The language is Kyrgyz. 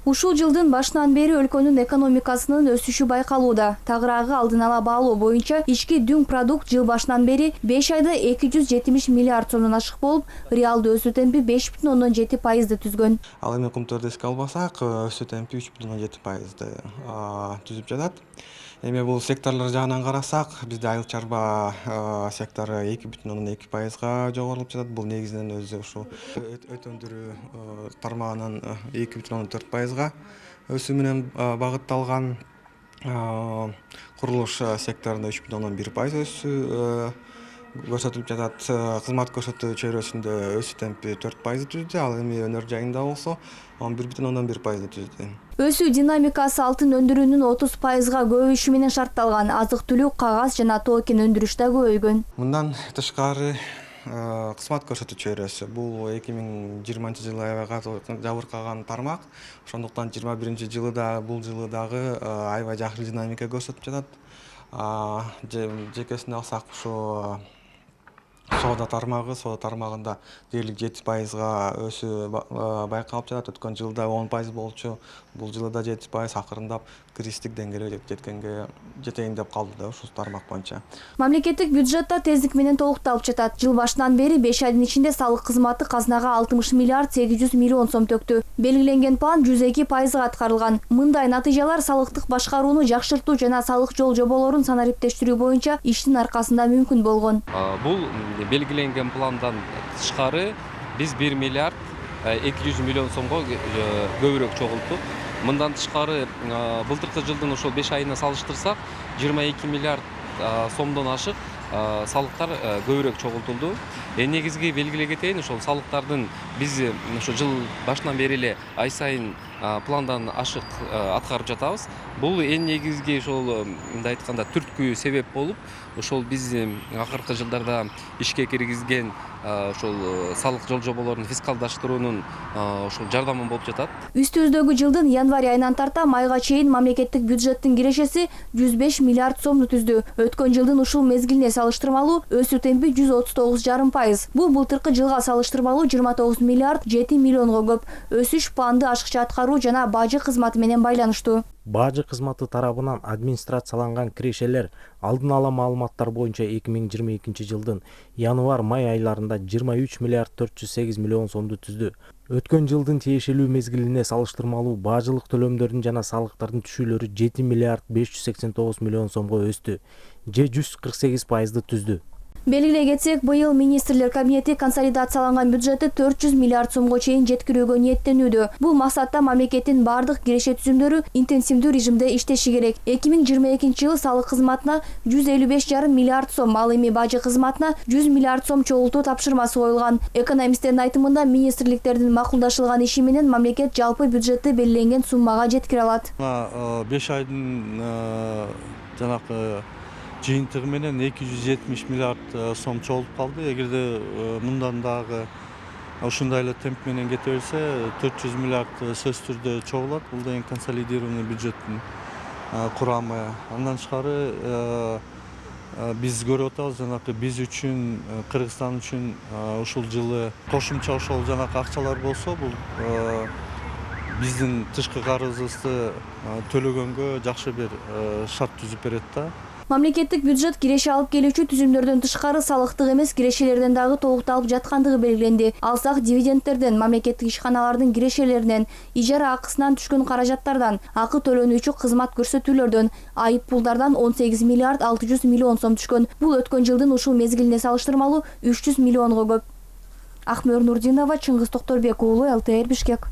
Ушул жылдын башынан бери өлкөнүн экономикасынын өсүшү байкалууда. Тагыраагы алдын ала баалоо боюнча ички дүң продукт жыл башынан бери 5 айда 270 миллиард сомдон ашык болуп, реалдуу өсүү темпи 5,7% түзгөн. Ал эми кумтурду эске албасак, өсүү темпи 3,7% түзүп жатат. Эми бул секторлор жагынан карасак, бизде айыл чарба сектору 2,2%га жогорулуп жатат. Бул негизинен өзү ушул өт өндүрүү тармагынын 2,4%га өсүү менен багытталган. Курулуш секторунда 3,1% өсүү көрсөтүлүп жатат. Кызмат көрсөтүү чөйрөсүндө өсүү темпи 4% түздү. Ал эми өнөр жайында болсо 11,1% түздү. Өсүү динамикасы алтын өндүрүүнүн 30%га көбөйүшү менен шартталган. Азык-түлүк, кагаз жана токен өндүрүш да көбөйгөн. Мындан тышкары кызмат көрсөтүү чөйрөсү бул 2020 жылы аябай жабыркаган тармак. Ошондуктан 2021 жылы да бул жылы дагы аябай жакшы динамика көрсөтүп жатат. Жекесине алсак ушу соода тармагында дээрлик 7%га өсүү байкалып жатат. Өткөн жылда 10% болчу, бул жылы да 7% акырындап кризистик деңгээлге жетейин деп калды да ушул тармак боюнча. Мамлекеттик бюджетта тездик менен толукталып жатат. Жыл башынан бери 5 айдын ичинде салык кызматы казнага 60 миллиард 800 миллион сом төктү. Белгиленген план 102%га аткарылган. Мындай натыйжалар салыктык башкарууну жакшыртуу жана салык жоболорун санариптештирүү боюнча иштин аркасында мүмкүн болгон. Бул белгиленген пландан тышкары биз 1 миллиард 200 миллион сомго көбүрөөк чогулттук. Мындан тышкары былтыркы жылдын ошол 5 айына салыштырсак 22 миллиард сомдон ашык салыктар көбүрөөк чогултулду. Негизги белгилей кетейин, ошол салыктардын биз ошо жыл башынан бери эле ай сайын пландан ашык аткарып жатабыз. Бул эң негизги ошол мындай айтканда түрткү себеп болуп, ошол биз акыркы жылдарда ишке киргизген ошол салык жоболорун фискалдаштыруунун ошол жардамы болуп жатат. Үстүбүздөгү жылдын январь айынан тарта майга чейин мамлекеттик бюджеттин кирешеси 105 миллиард сомду түздү. Өткөн жылдын ушул мезгилине салыштырмалуу өсүү темпи 139,5%. Бул былтыркы жылга салыштырмалуу 29 миллиард 7 миллионго көп. Өсүш планды ашыкча аткаруу жана бажы кызматы менен байланыштуу. Бажы кызматы тарабынан администрацияланган кирешелер алдын ала маалыматтар боюнча 2022 жылдын январь-май айларында 23 миллиард 408 миллион сомду түздү. Өткөн жылдын тиешелүү мезгилине салыштырмалуу бажылык төлөмдөрдүн жана салыктардын түшүүлөрү 7 миллиард 589 миллион сомго өстү, же 148%ды түздү. Белгилей кетсек, быйыл министрлер кабинети консолидацияланган бюджетти 400 миллиард сомго чейин жеткирүүгө ниеттенүүдө. Бул максатта мамлекеттин бардык киреше түзүмдөрү интенсивдүү режимде иштеши керек. 2022 жылы салык кызматына 155,5 миллиард сом, ал эми бажы кызматына 100 миллиард сом чогултуу тапшырмасы коюлган. Экономисттердин айтымында министрликтердин макулдашылган иши менен мамлекет жалпы бюджетти белгиленген суммага жеткире алат. 5 айдын жанакы жыйынтыгы менен 270 миллиард сом чогулуп калды. Эгерде мындан дагы ушундай эле темп менен кете берсе 400 миллиард сөзсүз түрдө чогулат. Бул да эң консолидированный бюджеттин курамы. Андан тышкары биз көрүп атабыз, жанакы биз үчүн, Кыргызстан үчүн ушул жылы кошумча ошол жанакы акчалар болсо, бул биздин тышкы карызыбызды төлөгөнгө жакшы бир шарт түзүп берет да. Мамлекеттик бюджет киреше алып келүүчү түзүмдөрдөн тышкары салыктык эмес кирешелерден дагы толукталып жаткандыгы белгиленди. Алсак дивидендтерден, мамлекеттик ишканалардын кирешелеринен, ижара акысынан түшкөн каражаттардан, акы төлөнүүчү кызмат көрсөтүүлөрдөн, айып пулдардан 18 миллиард 600 миллион сом түшкөн. Бул өткөн жылдын ушул мезгилине салыштырмалуу 300 миллионго көп. Акмөр Нурдинова, Чыңгыз Токторбек уулу, ЛТР Бишкек.